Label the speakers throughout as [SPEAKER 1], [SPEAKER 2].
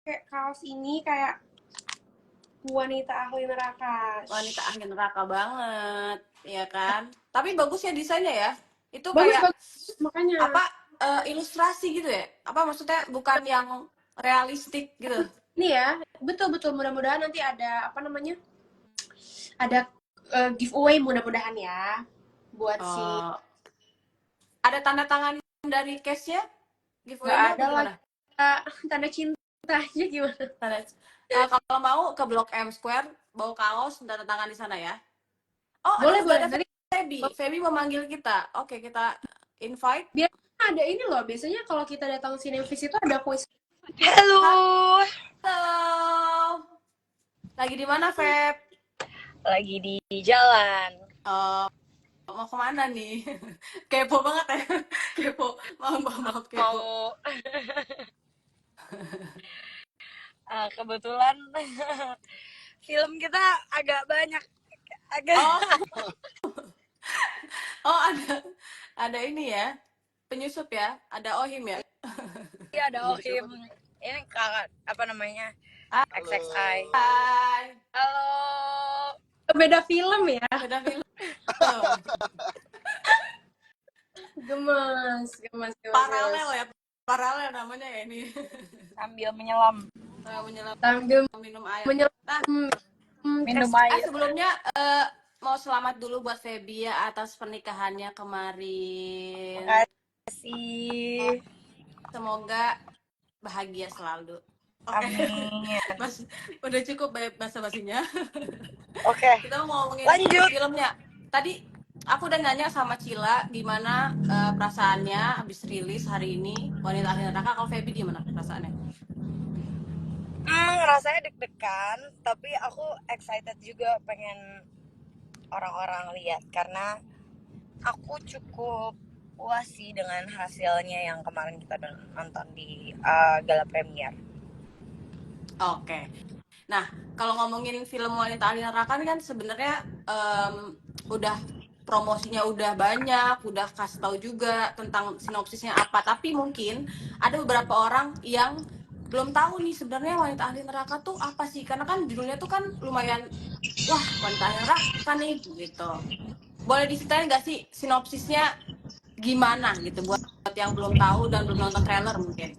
[SPEAKER 1] pakai kaos ini kayak wanita ahli neraka.
[SPEAKER 2] Wanita ahli neraka banget, ya kan? Tapi bagus ya desainnya ya. Itu
[SPEAKER 1] Bagus
[SPEAKER 2] kayak
[SPEAKER 1] makanya.
[SPEAKER 2] apa ilustrasi gitu ya? Apa maksudnya bukan yang realistik gitu?
[SPEAKER 1] Ini ya, betul mudah-mudahan nanti ada apa namanya? Ada giveaway mudah-mudahan ya buat si
[SPEAKER 2] ada tanda tangan dari case-nya?
[SPEAKER 1] Giveaway-nya
[SPEAKER 2] ada
[SPEAKER 1] lagi tanda cinta aja gimana?
[SPEAKER 2] Kalau mau ke Blok M Square bawa kaos tanda tangan di sana ya. Oh,
[SPEAKER 1] boleh.
[SPEAKER 2] ada Feby memanggil kita. Oke, kita invite.
[SPEAKER 1] Biar ada ini loh, biasanya kalau kita datang Cinevis itu ada quiz.
[SPEAKER 3] Halo.
[SPEAKER 2] Lagi di mana, Feb?
[SPEAKER 3] Lagi di jalan.
[SPEAKER 2] Mau kemana nih? Kepo banget ya. Kepo. Maaf kepo.
[SPEAKER 3] Kebetulan film kita agak banyak.
[SPEAKER 2] Oh, ada ini ya. Penyusup ya. Ada Ohim ya.
[SPEAKER 3] Iya, ada Ohim. Ini kakak apa namanya? XXI.
[SPEAKER 2] Hai.
[SPEAKER 3] Halo.
[SPEAKER 1] Beda film ya.
[SPEAKER 2] Beda film.
[SPEAKER 1] Gemas.
[SPEAKER 2] Paralel namanya ya ini.
[SPEAKER 3] Sambil menyelam.
[SPEAKER 1] Sambil
[SPEAKER 2] minum air.
[SPEAKER 3] Minum air.
[SPEAKER 2] Sebelumnya mau selamat dulu buat Feby ya atas pernikahannya kemarin.
[SPEAKER 3] Makasih.
[SPEAKER 2] Semoga bahagia selalu.
[SPEAKER 3] Amin.
[SPEAKER 2] Udah cukup basa-basinya.
[SPEAKER 3] Oke.
[SPEAKER 2] Kita mau ngomongin filmnya. Tadi aku udah nanya sama Cila gimana perasaannya habis rilis hari ini Wanita Ahli Neraka. Kalau Feby gimana perasaannya?
[SPEAKER 3] Rasanya deg-degan, tapi aku excited juga pengen orang-orang lihat karena aku cukup puas sih dengan hasilnya yang kemarin kita nonton di gala premier.
[SPEAKER 2] Oke. Nah, kalau ngomongin film Wanita Ahli Neraka kan sebenarnya udah promosinya udah banyak, udah kasih tahu juga tentang sinopsisnya apa. Tapi mungkin ada beberapa orang yang belum tahu nih sebenarnya Wanita Ahli Neraka tuh apa sih? Karena kan judulnya tuh kan lumayan, wah Wanita Ahli Neraka nih gitu. Boleh diceritain nggak sih sinopsisnya gimana gitu buat yang belum tahu dan belum nonton trailer mungkin?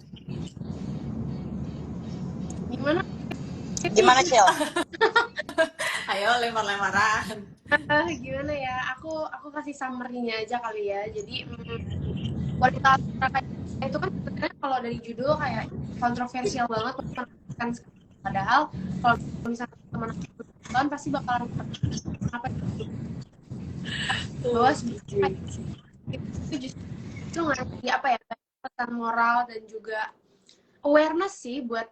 [SPEAKER 3] Gimana Cil?
[SPEAKER 2] Ayo lempar-lemparan.
[SPEAKER 1] Gimana ya? Aku kasih summary-nya aja kali ya. Jadi Wanita Neraka itu kan sebenarnya kalau dari judul kayak kontroversial banget kan, padahal kalau misalnya teman nonton pasti bakalan apa bahwa itu justru ngasih apa ya, pesan moral dan juga awareness sih buat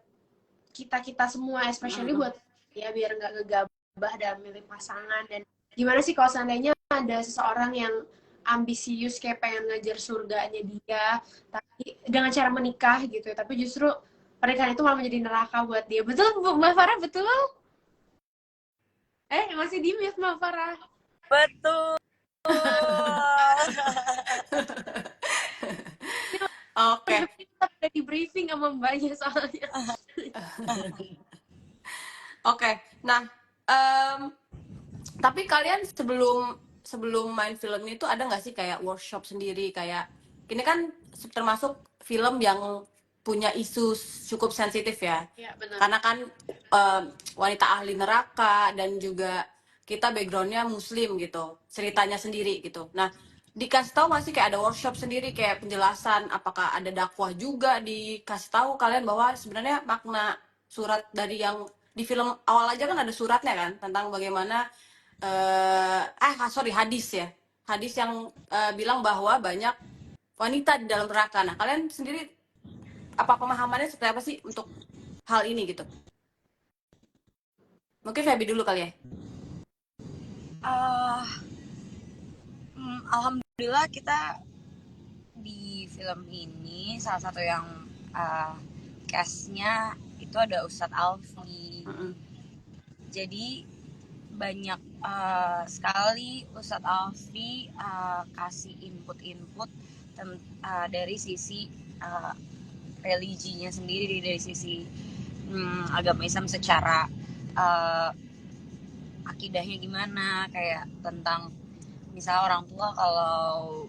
[SPEAKER 1] kita semua, especially buat ya biar nggak gegabah dalam milih pasangan. Dan gimana sih kalau seandainya ada seseorang yang ambisius kayak pengen ngejar surganya dia tapi dengan cara menikah gitu, tapi justru pernikahan itu malah menjadi neraka buat dia. Betul Mbak Farah? Betul? Masih di mute Mbak Farah.
[SPEAKER 3] Betul.
[SPEAKER 1] Oke. Kita udah di briefing sama Mbaknya soalnya.
[SPEAKER 2] Oke. Nah, tapi kalian sebelum main film itu ada nggak sih kayak workshop sendiri, kayak ini kan termasuk film yang punya isu cukup sensitif ya.
[SPEAKER 1] Iya, benar.
[SPEAKER 2] Karena kan wanita ahli neraka dan juga kita backgroundnya muslim gitu, ceritanya sendiri gitu. Nah, dikasih tahu masih kayak ada workshop sendiri kayak penjelasan, apakah ada dakwah juga dikasih tahu kalian bahwa sebenarnya makna surat dari yang di film awal aja kan ada suratnya kan tentang bagaimana hadis yang bilang bahwa banyak wanita di dalam neraka. Nah, kalian sendiri apa pemahamannya seperti apa sih untuk hal ini gitu? Mungkin Feby dulu kali ya.
[SPEAKER 3] Alhamdulillah kita di film ini salah satu yang cast-nya itu ada Ustadz Alfi. Jadi banyak sekali Ustadz Alfi kasih input dari sisi religinya sendiri, dari sisi agama Islam secara akidahnya gimana, kayak tentang misalnya orang tua kalau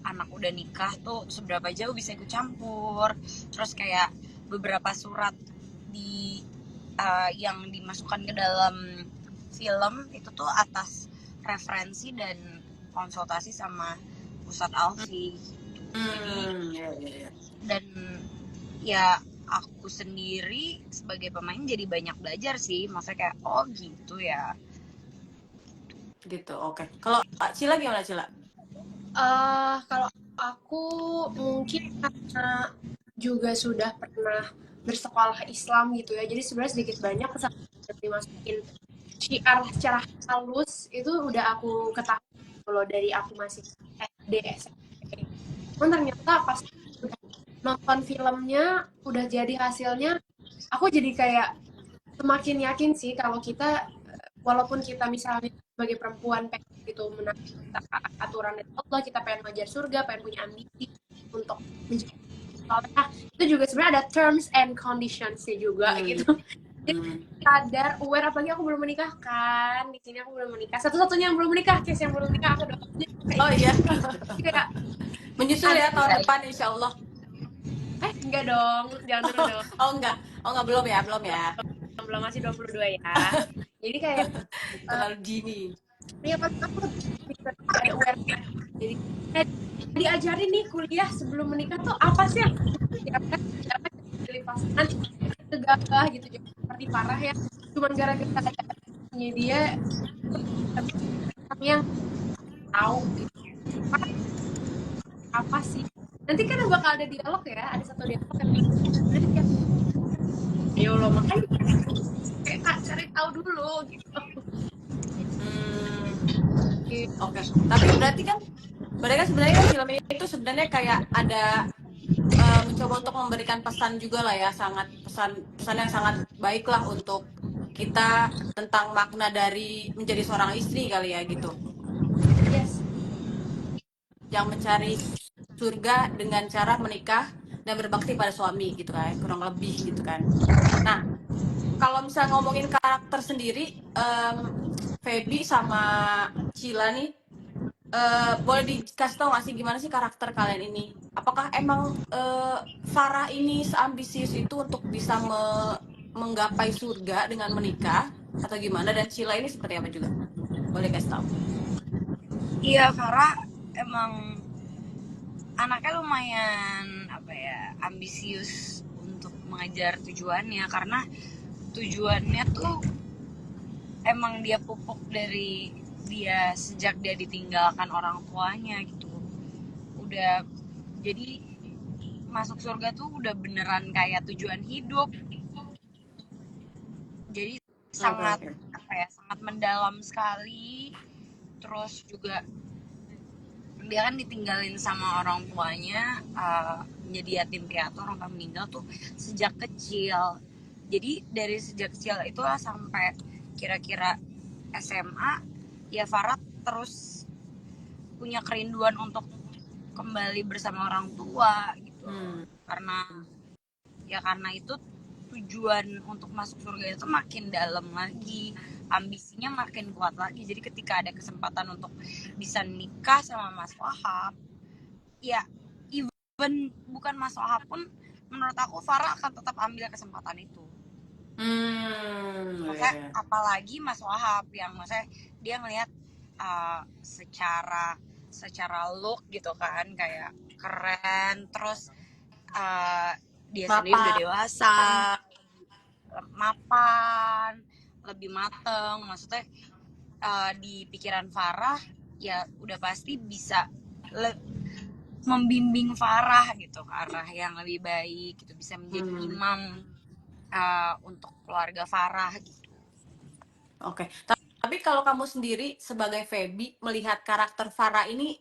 [SPEAKER 3] anak udah nikah tuh seberapa jauh bisa ikut campur, terus kayak beberapa surat di yang dimasukkan ke dalam film itu tuh atas referensi dan konsultasi sama Ustadz Alfi. Jadi dan ya aku sendiri sebagai pemain jadi banyak belajar sih, maksudnya kayak oh gitu ya.
[SPEAKER 2] Gitu, oke. Kalau Cila gimana Cila?
[SPEAKER 1] Kalau aku mungkin karena juga sudah pernah bersekolah Islam gitu ya, jadi sebenarnya sedikit banyak kesalahan dimasukin syiar secara halus itu udah aku ketahui kalau dari aku masih SD SMP. Cuman ternyata pas udah nonton filmnya udah jadi hasilnya, aku jadi kayak semakin yakin sih kalau kita walaupun kita misalnya sebagai perempuan pengen gitu menaati aturan dari Allah, kita pengen mengejar surga, pengen punya ambisi untuk menjadi solehah, itu juga sebenarnya ada terms and conditions juga gitu. Jadi sadar, aware, apalagi aku belum menikah kan, di sini aku belum menikah, satu-satunya yang belum menikah, case yang belum menikah aku doain.
[SPEAKER 2] Oh iya.
[SPEAKER 1] Kayak
[SPEAKER 2] Menyusul ya tahun depan insya Allah.
[SPEAKER 1] enggak dong, jangan dulu dong.
[SPEAKER 2] Oh enggak, belum ya.
[SPEAKER 1] Belum, masih 22 ya. Jadi kayak
[SPEAKER 2] Terlalu dini.
[SPEAKER 1] ya pas aku bisa ada awareness. Jadi diajarin nih kuliah sebelum menikah tuh apa sih yang siapkan, siapa pilih pasangan gegabah gitu, jangan seperti Farah ya, cuman gara-gara adanya dia yang tahu gitu. Apa sih nanti kan bakal ada dialog ya, ada satu dialog yang nanti kayak ya Allah, makanya kayak cari tahu dulu gitu.
[SPEAKER 2] Oke. Tapi berarti kan sebenarnya film ini itu sebenarnya kayak ada mencoba untuk memberikan pesan juga lah ya, sangat pesan yang sangat baik lah untuk kita tentang makna dari menjadi seorang istri kali ya gitu.
[SPEAKER 1] Yes.
[SPEAKER 2] Yang mencari surga dengan cara menikah dan berbakti pada suami gitu kan, kurang lebih gitu kan. Nah, kalau misalnya ngomongin karakter sendiri, Feby sama Cila nih, boleh dikasih tau gak sih gimana sih karakter kalian ini? Apakah emang Farah ini seambisius itu untuk bisa menggapai surga dengan menikah atau gimana? Dan Cila ini seperti apa juga? Boleh kasih tahu?
[SPEAKER 3] Iya, Farah emang anaknya lumayan ambisius untuk mengejar tujuannya, karena tujuannya tuh emang dia pupuk dari dia sejak dia ditinggalkan orang tuanya gitu. Udah jadi masuk surga tuh udah beneran kayak tujuan hidup. Jadi sangat sangat mendalam sekali. Terus juga dia kan ditinggalin sama orang tuanya, menjadi yatim piatu, orang tua meninggal tuh sejak kecil. Jadi dari sejak kecil itu sampai kira-kira SMA ya Farah terus punya kerinduan untuk kembali bersama orang tua gitu. Karena itu tujuan untuk masuk surga itu makin dalam lagi, ambisinya makin kuat lagi. Jadi ketika ada kesempatan untuk bisa nikah sama Mas Wahab, ya even bukan Mas Wahab pun menurut aku Farah akan tetap ambil kesempatan itu. Maksudnya apalagi Mas Wahab yang maksudnya dia ngelihat secara look gitu kan, kayak keren, terus dia sendiri udah dewasa, mapan, lebih mateng. Maksudnya di pikiran Farah ya udah pasti bisa membimbing Farah gitu ke arah yang lebih baik gitu, bisa menjadi imam untuk keluarga Farah gitu.
[SPEAKER 2] Oke. Tapi kalau kamu sendiri sebagai Feby melihat karakter Farah ini,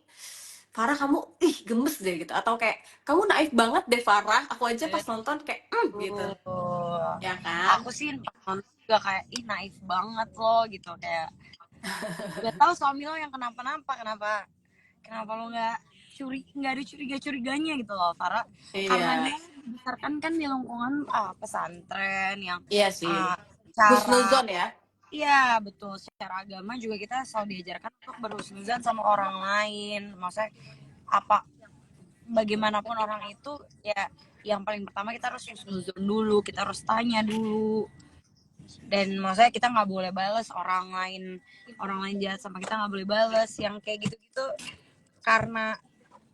[SPEAKER 2] Farah kamu gemes deh gitu, atau kayak kamu naif banget deh Farah, aku aja pas nonton kayak gitu ya kan.
[SPEAKER 3] Aku sih nonton juga kayak naif banget loh gitu, kayak gak tahu suami lo yang kenapa-napa, kenapa lo nggak ada curiga-curiganya gitu loh Farah. Karena dia dibesarkan kan di lingkungan pesantren yang
[SPEAKER 2] Iya sih.
[SPEAKER 3] cara
[SPEAKER 2] Husnuzon ya.
[SPEAKER 3] iya betul, secara agama juga kita selalu diajarkan untuk berhusnuzan sama orang lain. Maksudnya apa bagaimanapun orang itu ya, yang paling pertama kita harus husnuzon dulu, kita harus tanya dulu. Dan maksudnya kita nggak boleh balas orang lain jahat sama kita, nggak boleh balas yang kayak gitu-gitu, karena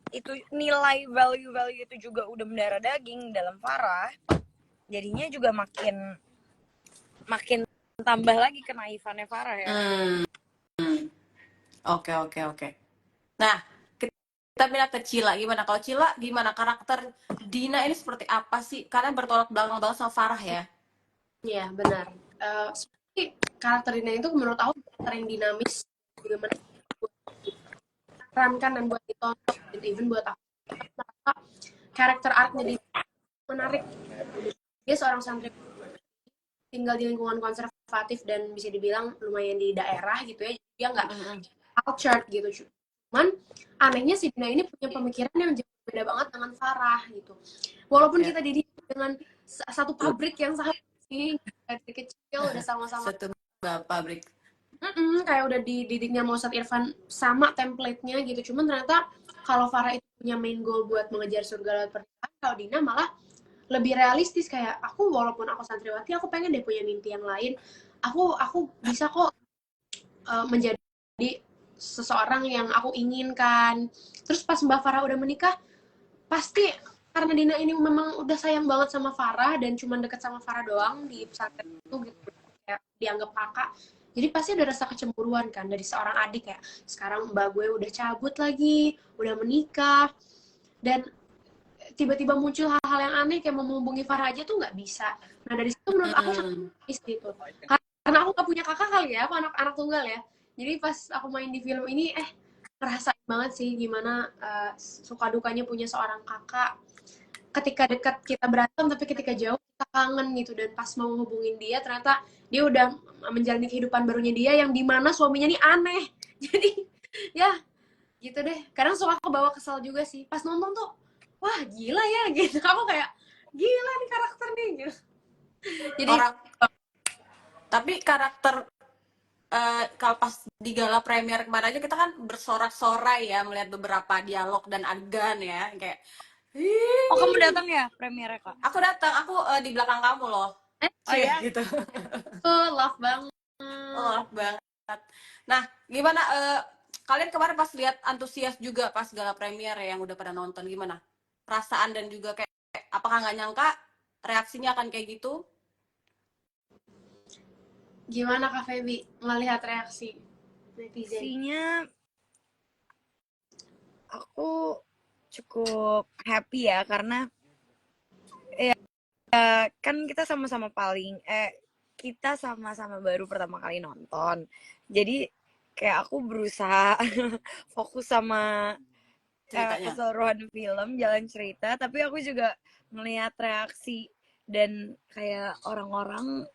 [SPEAKER 3] itu nilai value itu juga udah mendarah daging dalam Farah. Jadinya juga makin tambah lagi kenaifannya Farah ya.
[SPEAKER 2] Oke. Nah, kita pindah ke Cila. Gimana kalau Cila? Gimana karakter Dina ini seperti apa sih? Karena bertolak belakang banget sama Farah ya.
[SPEAKER 1] Iya, benar. Seperti karakter Dina itu menurut aku karakter yang dinamis, juga menarik buat diperankan dan buat ditonton, dan even buat aku. Merasa karakter arc-nya Dina menarik. Dia seorang santri tinggal di lingkungan konservatif dan bisa dibilang lumayan di daerah gitu ya. Dia nggak cultured gitu. Cuman anehnya si Dina ini punya pemikiran yang jauh beda banget dengan Farah gitu. Walaupun kita dididik dengan satu pabrik yang sama sih, dari kecil udah sama-sama
[SPEAKER 2] Satu pabrik.
[SPEAKER 1] kayak udah dididiknya Mozart Irfan sama template-nya gitu. Cuman ternyata kalau Farah itu punya main goal buat mengejar surga lewat pernikahan, kalau Dina malah lebih realistis, kayak aku walaupun aku santriwati, aku pengen deh punya mimpi yang lain. Aku bisa kok menjadi seseorang yang aku inginkan. Terus pas Mbak Farah udah menikah, pasti karena Dina ini memang udah sayang banget sama Farah dan cuma deket sama Farah doang di pesantren itu gitu, kayak dianggap kakak. Jadi pasti ada rasa kecemburuan kan dari seorang adik, kayak sekarang mbak gue udah cabut lagi, udah menikah, dan tiba-tiba muncul hal-hal yang aneh kayak mau menghubungi Farah aja tuh nggak bisa. Nah dari situ menurut aku sangat gitu. Karena aku nggak punya kakak kali ya, aku anak tunggal ya. Jadi pas aku main di film ini, ngerasain banget sih gimana suka dukanya punya seorang kakak. Ketika dekat kita berantem, tapi ketika jauh kita kangen gitu. Dan pas mau hubungin dia, ternyata dia udah menjalani kehidupan barunya dia yang dimana suaminya nih aneh. Jadi ya gitu deh. Kadang suka kebawa kesal juga sih. Pas nonton tuh, wah gila ya gitu. Aku kayak gila nih karakter nih gitu. Jadi
[SPEAKER 2] tapi karakter kalau pas di gala premier kemarin aja kita kan bersorak-sorai ya melihat beberapa dialog dan adegan ya, kayak
[SPEAKER 3] Oh, kamu datang ya premiernya, Kak?
[SPEAKER 2] Aku datang, aku di belakang kamu loh.
[SPEAKER 3] Oh ya?
[SPEAKER 2] Gitu.
[SPEAKER 1] love banget.
[SPEAKER 2] Love banget. Nah, gimana kalian kemarin pas lihat antusias juga pas gala premier yang udah pada nonton, gimana perasaan dan juga kayak apakah nggak nyangka reaksinya akan kayak gitu?
[SPEAKER 1] Gimana Kak Feby melihat reaksi netizen?
[SPEAKER 3] Reaksinya aku cukup happy ya, karena ya kan kita sama-sama kita sama-sama baru pertama kali nonton. Jadi kayak aku berusaha fokus sama keseluruhan film, jalan cerita, tapi aku juga melihat reaksi dan kayak orang-orang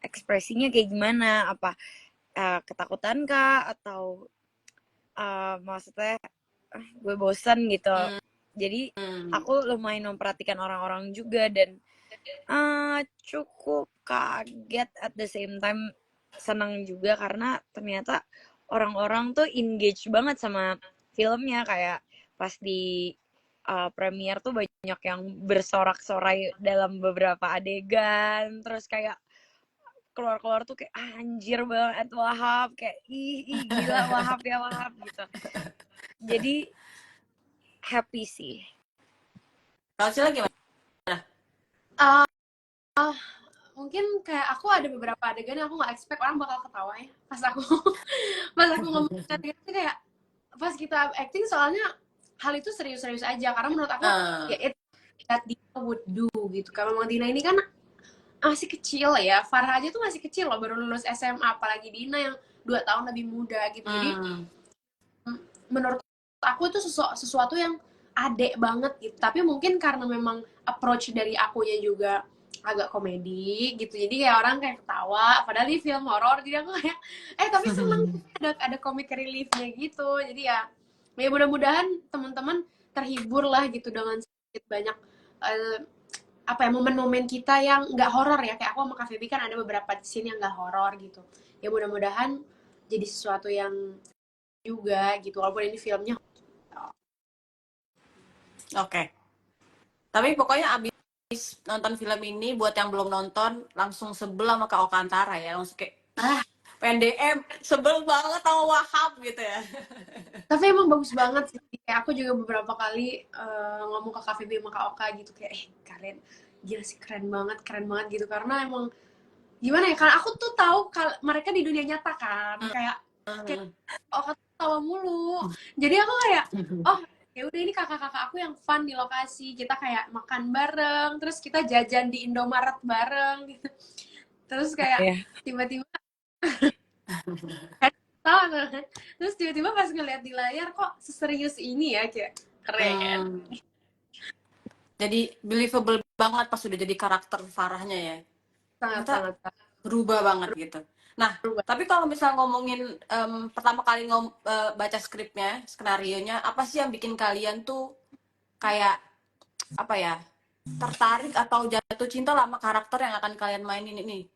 [SPEAKER 3] ekspresinya kayak gimana, apa ketakutan kah, atau maksudnya gue bosan gitu. Jadi aku lumayan memperhatikan orang-orang juga, dan cukup kaget at the same time senang juga, karena ternyata orang-orang tuh engage banget sama filmnya. Kayak pas di premiere tuh banyak yang bersorak-sorai dalam beberapa adegan, terus kayak keluar-keluar tuh kayak anjir banget Wahab, kayak ih gila Wahab ya Wahab gitu. Jadi happy sih.
[SPEAKER 1] Kalau Cila gimana? Mungkin kayak aku ada beberapa adegan yang aku nggak expect orang bakal ketawa ya pas aku ngomong adegan itu, kayak pas kita acting, soalnya hal itu serius-serius aja karena menurut aku ya it that Dina would do gitu. Karena memang Dina ini kan masih kecil ya, Farah aja tuh masih kecil loh, baru lulus SMA, apalagi Dina yang 2 tahun lebih muda gitu. Jadi menurut aku itu sesuatu yang adek banget gitu. Tapi mungkin karena memang approach dari akunya juga agak komedi gitu, jadi kayak orang kayak ketawa padahal di film horor. Jadi aku kayak tapi seneng ada comic reliefnya gitu. Jadi ya mudah-mudahan teman-teman terhibur lah gitu dengan sedikit banyak apa ya, momen-momen kita yang nggak horor ya, kayak aku sama Kak Feby kan ada beberapa scene yang nggak horor gitu ya, mudah-mudahan jadi sesuatu yang juga gitu walaupun ini filmnya.
[SPEAKER 2] Oke. Tapi pokoknya abis nonton film ini, buat yang belum nonton, langsung sebel sama Kak Oka Antara ya. Langsung kayak, PNDM, sebel banget sama Wahab gitu ya.
[SPEAKER 1] Tapi emang bagus banget sih, kayak aku juga beberapa kali ngomong ke Kak Feby sama Kak Oka gitu kayak kalian gila sih, keren banget gitu, karena emang gimana ya, karena aku tuh tahu mereka di dunia nyata kan, kayak Oka tuh tawa mulu, jadi aku kayak oh ya udah, ini kakak-kakak aku yang fun di lokasi, kita kayak makan bareng, terus kita jajan di Indomaret bareng gitu, terus kayak tiba-tiba terus tiba-tiba pas ngeliat di layar kok seserius ini ya, kayak keren.
[SPEAKER 2] Jadi believable banget pas udah jadi karakter Farahnya ya.
[SPEAKER 1] Sangat
[SPEAKER 2] Berubah banget gitu. Nah,
[SPEAKER 1] berubah.
[SPEAKER 2] tapi kalau misal ngomongin pertama kali baca skripnya, skenarionya, apa sih yang bikin kalian tuh kayak apa ya, tertarik atau jatuh cinta lah sama karakter yang akan kalian mainin ini?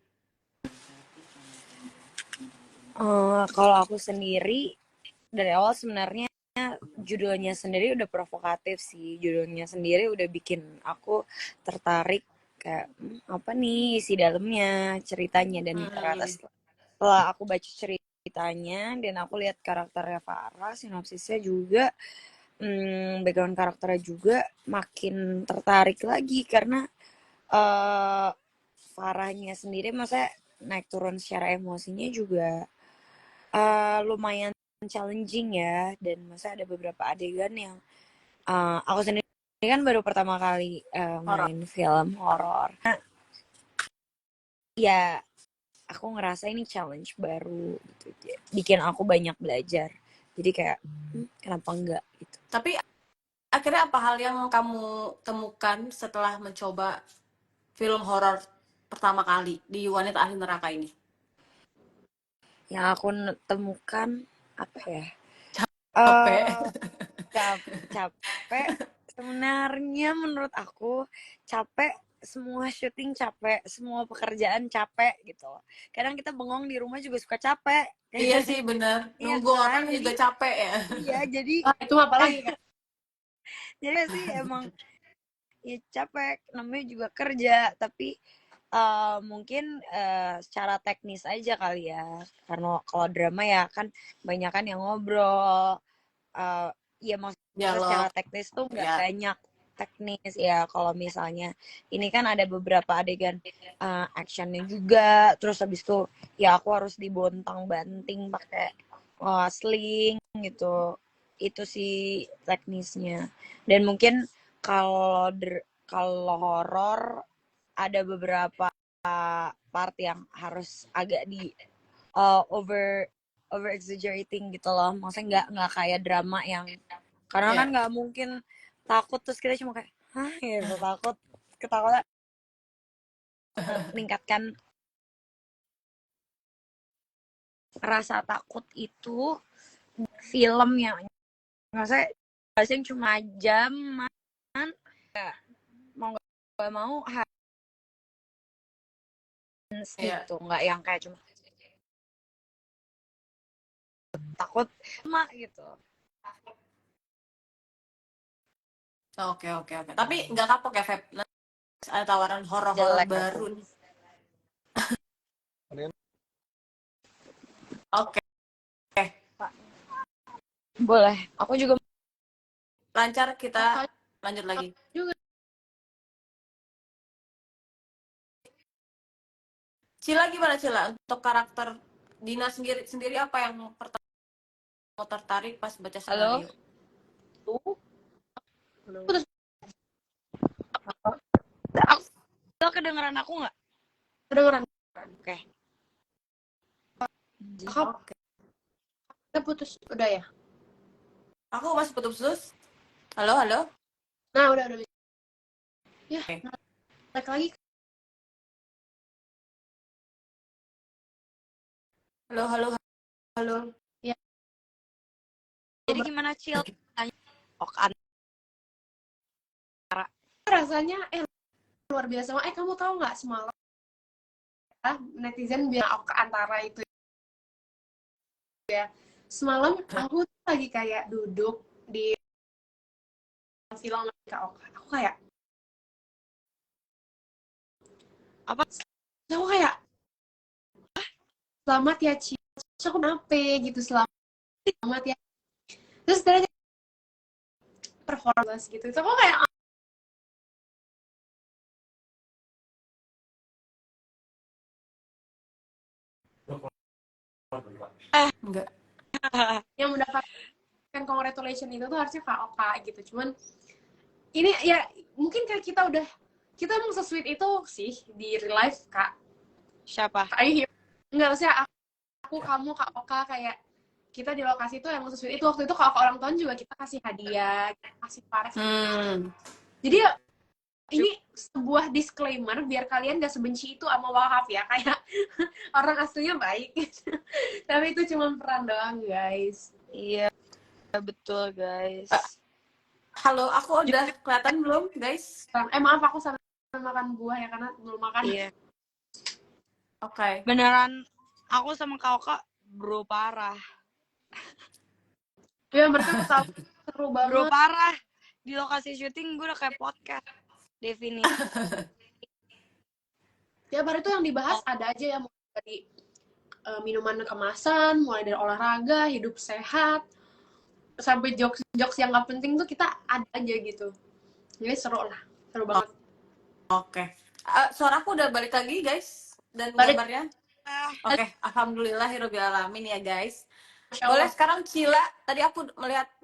[SPEAKER 3] Kalau aku sendiri dari awal sebenarnya judulnya sendiri udah provokatif sih. Judulnya sendiri udah bikin aku tertarik kayak apa nih isi dalamnya, ceritanya. Dan ternyata setelah aku baca ceritanya dan aku lihat karakternya Farah, sinopsisnya juga, background karakternya juga, makin tertarik lagi karena Farahnya sendiri maksudnya naik turun secara emosinya juga lumayan challenging ya, dan masa ada beberapa adegan yang aku sendiri kan baru pertama kali main film horor. Nah, ya aku ngerasa ini challenge baru gitu, bikin aku banyak belajar. Jadi kayak kenapa enggak gitu.
[SPEAKER 2] Tapi akhirnya apa hal yang kamu temukan setelah mencoba film horor pertama kali di Wanita Ahli Neraka ini?
[SPEAKER 3] Yang aku temukan apa ya?
[SPEAKER 2] Capek.
[SPEAKER 3] Capek. Sebenarnya menurut aku capek, semua syuting capek, semua pekerjaan capek gitu. Kadang kita bengong di rumah juga suka capek.
[SPEAKER 2] Iya sih bener,
[SPEAKER 3] Iya
[SPEAKER 2] nunggu
[SPEAKER 3] kan?
[SPEAKER 2] orang juga capek ya.
[SPEAKER 3] Iya, jadi
[SPEAKER 1] Itu apa lagi kan?
[SPEAKER 3] jadi sih emang ya capek, namanya juga kerja, tapi mungkin secara teknis aja kali ya. Karena kalau drama ya kan banyak yang ngobrol. Ya maksudnya secara
[SPEAKER 2] Dialog.
[SPEAKER 3] teknis tuh nggak
[SPEAKER 2] Ya.
[SPEAKER 3] banyak teknis ya. Kalau misalnya ini kan ada beberapa adegan actionnya juga, terus habis itu ya aku harus dibontang-banting pakai sling gitu. Itu sih teknisnya. Dan mungkin kalau kalau horor ada beberapa part yang harus agak di over exaggerating gitu loh. Maksudnya nggak kayak drama yang, karena kan nggak mungkin takut terus kita cuma kayak hah gitu, takut, ketakutan meningkatkan rasa takut itu. Film yang maksudnya yang cuma jam mau nggak mau harus gitu, nggak yang kayak cuma takut cuma gitu.
[SPEAKER 2] Oke. Tapi nggak kapok ya, Feb? Ada tawaran horor-horor baru nih. Oke.
[SPEAKER 3] Boleh. Aku juga
[SPEAKER 2] Lancar, kita lanjut lagi.
[SPEAKER 1] Juga.
[SPEAKER 2] Cila gimana Cila? Untuk karakter Dina sendiri apa yang pertama tertarik pas baca skenario?
[SPEAKER 1] Putus.
[SPEAKER 3] Lo kedengeran aku nggak?
[SPEAKER 1] Kedengeran.
[SPEAKER 3] Oke.
[SPEAKER 1] Kita putus udah ya?
[SPEAKER 2] Aku masih putus. Halo.
[SPEAKER 1] Nah, udah. Ya, naik lagi.
[SPEAKER 2] Halo.
[SPEAKER 1] Ya.
[SPEAKER 3] Jadi gimana Cil?
[SPEAKER 1] Rasanya luar biasa. Kamu tahu nggak semalam netizen bilang ke antara itu ya. Semalam aku tuh lagi kayak duduk di film Kak Oka. Aku kayak
[SPEAKER 3] Apa?
[SPEAKER 1] aku kayak selamat ya Ci. Terus aku kenapa gitu, selamat ya. Terus dari performance gitu. Terus aku kayak
[SPEAKER 2] Enggak.
[SPEAKER 1] yang mendapatkan congratulation itu tuh harusnya Kak Oka gitu. Cuman ini ya mungkin kayak kita emang se-sweet itu sih di real life Kak.
[SPEAKER 3] Siapa?
[SPEAKER 1] Enggak, maksudnya aku, kamu, Kak Oka, kayak kita di lokasi itu emang sesuai itu. Waktu itu kalau ke orang tahun juga kita kasih hadiah, kita kasih parfum. Jadi ya ini sebuah disclaimer biar kalian gak sebenci itu sama Wahab ya, kayak orang aslinya baik. Tapi itu cuma peran doang guys.
[SPEAKER 3] Iya, betul guys.
[SPEAKER 2] Halo, aku udah kelihatan belum guys?
[SPEAKER 1] Maaf aku sambil makan buah ya karena belum makan.
[SPEAKER 3] Iya.
[SPEAKER 2] Oke.
[SPEAKER 3] Beneran aku sama Kak Oka bro parah.
[SPEAKER 1] Ya mereka tahu seru banget.
[SPEAKER 3] Bro parah. Di lokasi syuting gue udah kayak podcast. Definisi.
[SPEAKER 1] Tiap hari tuh yang dibahas ada aja ya, mulai dari minuman kemasan, mulai dari olahraga, hidup sehat, sampai jokes yang gak penting tuh kita ada aja gitu. Jadi seru banget.
[SPEAKER 2] Oke. Suaraku udah balik lagi guys dan
[SPEAKER 1] Balik.
[SPEAKER 2] gambarnya. Oke, alhamdulillahirabbil alamin ya guys.
[SPEAKER 1] Masya Allah.
[SPEAKER 2] Boleh sekarang Cila, tadi aku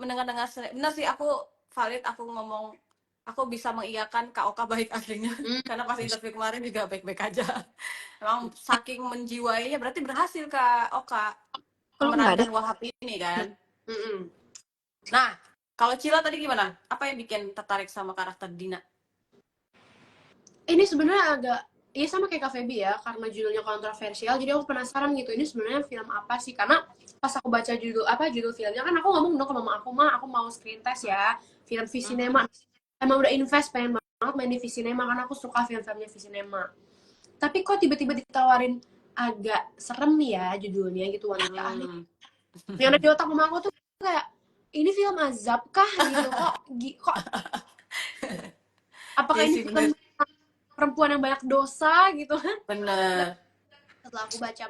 [SPEAKER 2] mendengar benar sih, aku valid, aku ngomong, aku bisa mengiyakan Kak Oka baik aslinya. Karena pas interview kemarin juga baik-baik aja. Emang saking menjiwainya, berarti berhasil Kak Oka memerankan Wahab ini kan. Nah, kalau Cila tadi gimana? Apa yang bikin tertarik sama karakter Dina?
[SPEAKER 1] Ini sebenarnya agak sama kayak Kak Feby ya, karena judulnya kontroversial, jadi aku penasaran gitu, ini sebenarnya film apa sih? Karena pas aku baca judul filmnya, kan aku ngomong dong ke mama aku, aku mau screen test ya, film Visinema. Emang udah invest, pengen banget main di Visinema, karena aku suka film-filmnya Visinema. Tapi kok tiba-tiba ditawarin agak serem nih ya judulnya gitu, wanita ahli. Yang ada di otak mama aku tuh kayak, ini film azab kah gitu, kok apakah ini film perempuan yang banyak dosa gitu kan?
[SPEAKER 2] Bener.
[SPEAKER 1] Setelah aku baca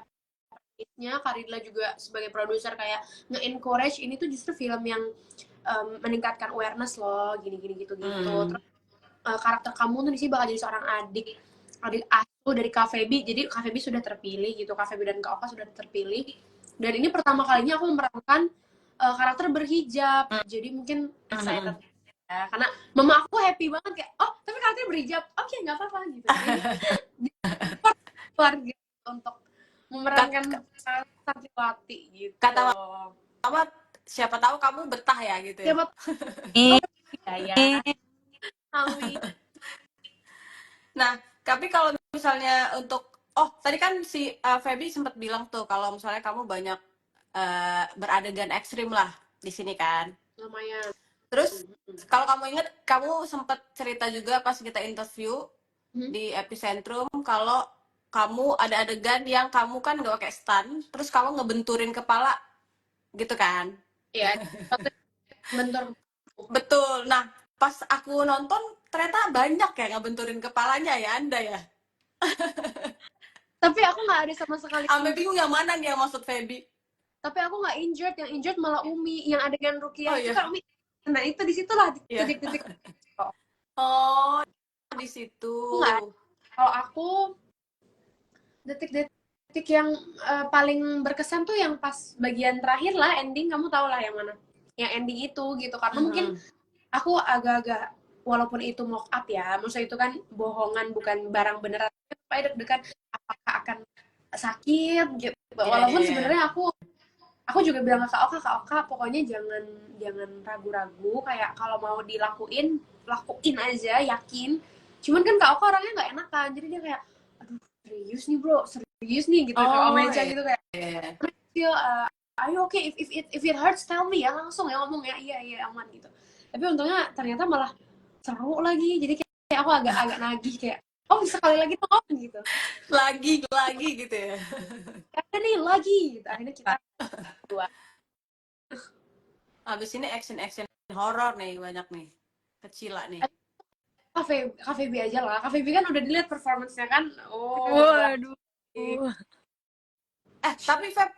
[SPEAKER 1] nya, Karidla juga sebagai produser kayak nge-encourage ini tuh justru film yang meningkatkan awareness loh, gini gitu. Terus karakter kamu tuh di sini bakal jadi seorang adik asuh dari Kak Feby. Jadi Kak Feby sudah terpilih gitu, Kak Feby dan Kak Oka sudah terpilih. Dan ini pertama kalinya aku memerankan karakter berhijab. Jadi mungkin excited ya, karena mama aku happy banget kayak, oh tapi karakternya berhijab, oke nggak apa-apa gitu. Jadi keluarga untuk memerankan santriwati gitu.
[SPEAKER 2] Kata mama, siapa tahu kamu betah ya gitu ya.
[SPEAKER 1] Siapa ya.
[SPEAKER 2] Nah, tapi kalau misalnya untuk tadi kan si Feby sempat bilang tuh kalau misalnya kamu banyak beradegan ekstrim lah di sini kan.
[SPEAKER 1] Lumayan.
[SPEAKER 2] Terus kalau kamu inget, kamu sempat cerita juga pas kita interview di Epicentrum kalau kamu ada adegan yang kamu kan gak pakai stun, terus kamu ngebenturin kepala gitu kan?
[SPEAKER 1] Iya. Bentur.
[SPEAKER 2] Betul. Nah, pas aku nonton ternyata banyak ya ngebenturin kepalanya ya Anda ya.
[SPEAKER 1] Tapi aku nggak ada sama sekali.
[SPEAKER 2] Sampai bingung yang mana nih yang maksud Feby.
[SPEAKER 1] Tapi aku nggak injured, yang injured malah Umi, yang adegan Rukiah itu
[SPEAKER 2] iya.
[SPEAKER 1] kan Umi. Nah itu di situlah titik-titik.
[SPEAKER 2] Oh, di situ.
[SPEAKER 1] Enggak. Kalau aku detik-detik yang paling berkesan tuh yang pas bagian terakhir lah, ending, kamu tau lah yang mana. Yang ending itu gitu, karena mungkin aku agak-agak, walaupun itu mock up ya, maksudnya itu kan bohongan, bukan barang beneran, tapi deg-degan apakah akan sakit gitu. Walaupun sebenarnya aku juga bilang ke Kak Oka, pokoknya jangan ragu-ragu, kayak kalau mau lakuin aja, yakin. Cuman kan Kak Oka orangnya nggak enakan, jadi dia kayak, aduh serius nih bro, serius nih gitu, kayak Omeja gitu kayak, are you okay? If it hurts tell me ya, langsung ya ngomong ya, iya aman gitu. Tapi untungnya ternyata malah seru lagi, jadi kayak aku agak nagih kayak, oh sekali lagi dong gitu,
[SPEAKER 2] lagi gitu ya.
[SPEAKER 1] ada nih lagi gitu, akhirnya kita dua.
[SPEAKER 2] Habis ini action horror nih banyak nih. Kecila nih.
[SPEAKER 1] Cafe B aja lah. Cafe B kan udah dilihat performance-nya kan. Oh,
[SPEAKER 3] Waduh.
[SPEAKER 2] Tapi Feb,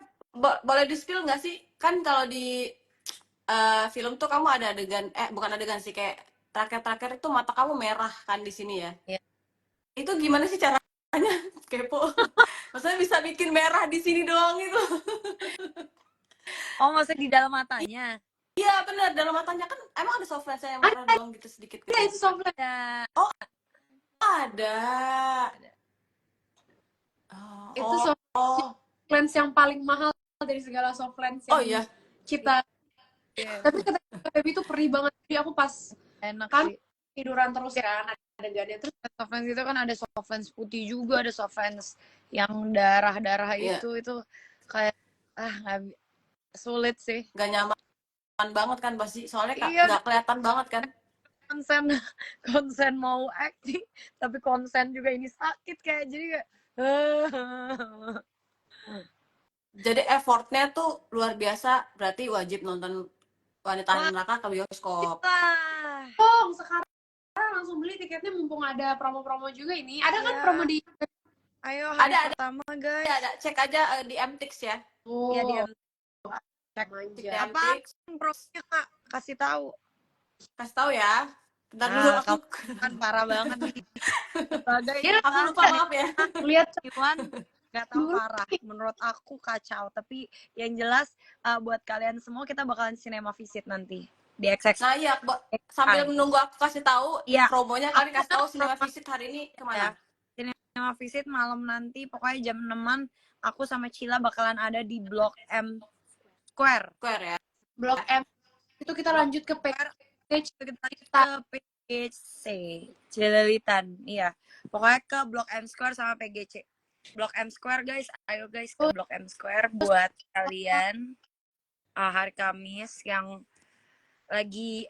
[SPEAKER 2] boleh di-spill nggak sih? Kan kalau di film tuh kamu ada adegan, bukan adegan sih, kayak terakhir-terakhir itu mata kamu merah kan di sini ya.
[SPEAKER 3] Iya.
[SPEAKER 2] Itu gimana sih caranya? Kepo. Maksudnya bisa bikin merah di sini doang itu.
[SPEAKER 3] Oh, maksudnya di dalam matanya?
[SPEAKER 2] Iya benar, dalam matanya kan emang ada soft lens yang merah doang gitu sedikit gitu.
[SPEAKER 1] ya itu soft lens.
[SPEAKER 3] Ya.
[SPEAKER 2] Oh, ada.
[SPEAKER 1] Itu soft lens yang paling mahal dari segala soft lens yang
[SPEAKER 2] iya.
[SPEAKER 1] kita.
[SPEAKER 3] Yeah.
[SPEAKER 1] Tapi kata Cafe B itu perih banget. Jadi aku pas
[SPEAKER 3] Enak
[SPEAKER 1] kan
[SPEAKER 3] sih.
[SPEAKER 1] tiduran terus kan adegannya, terus
[SPEAKER 3] Soft lens itu kan ada soft lens putih juga, ada soft lens yang darah-darah
[SPEAKER 2] Iya.
[SPEAKER 3] itu kayak nggak sulit sih.
[SPEAKER 2] Gak nyaman banget kan pasti, soalnya
[SPEAKER 3] Iya.
[SPEAKER 2] nggak kelihatan banget kan.
[SPEAKER 3] konsen mau acting tapi konsen juga ini sakit kayak jadi kayak
[SPEAKER 2] Jadi effortnya tuh luar biasa, berarti wajib nonton Wanita Ahli Neraka ke bioskop.
[SPEAKER 1] oh sekarang langsung beli tiketnya mumpung ada promo-promo juga ini. Ada kan
[SPEAKER 3] Iya.
[SPEAKER 1] promo di
[SPEAKER 3] Ayo hari
[SPEAKER 2] Ada.
[SPEAKER 3] pertama guys.
[SPEAKER 2] Ada, cek aja di MTix ya.
[SPEAKER 3] Iya di
[SPEAKER 1] cek
[SPEAKER 2] Di
[SPEAKER 1] manja.
[SPEAKER 3] apa
[SPEAKER 2] MTix.
[SPEAKER 3] promonya Kak? Kasih tahu.
[SPEAKER 2] Kasih tahu ya. Bentar dulu aku
[SPEAKER 3] kan parah banget nih. Sebagai
[SPEAKER 2] aku lupa, maaf ya.
[SPEAKER 1] Lihat
[SPEAKER 3] Iwan nggak tahu parah. Menurut aku kacau. Tapi yang jelas buat kalian semua kita bakalan cinema visit nanti di XX.
[SPEAKER 2] Nah iya, sambil menunggu aku kasih tahu
[SPEAKER 3] Iya.
[SPEAKER 2] promonya, kalian kasih tahu cinema visit hari ini kemana?
[SPEAKER 3] Cinema visit malam nanti pokoknya jam 6-an aku sama Cila bakalan ada di Blok M Square
[SPEAKER 2] ya.
[SPEAKER 1] Blok M itu kita lanjut ke
[SPEAKER 3] PGC Cililitan. Iya. Pokoknya ke Blok M Square sama PGC. Blok M Square guys, ayo guys ke Blok M Square buat kalian hari Kamis yang lagi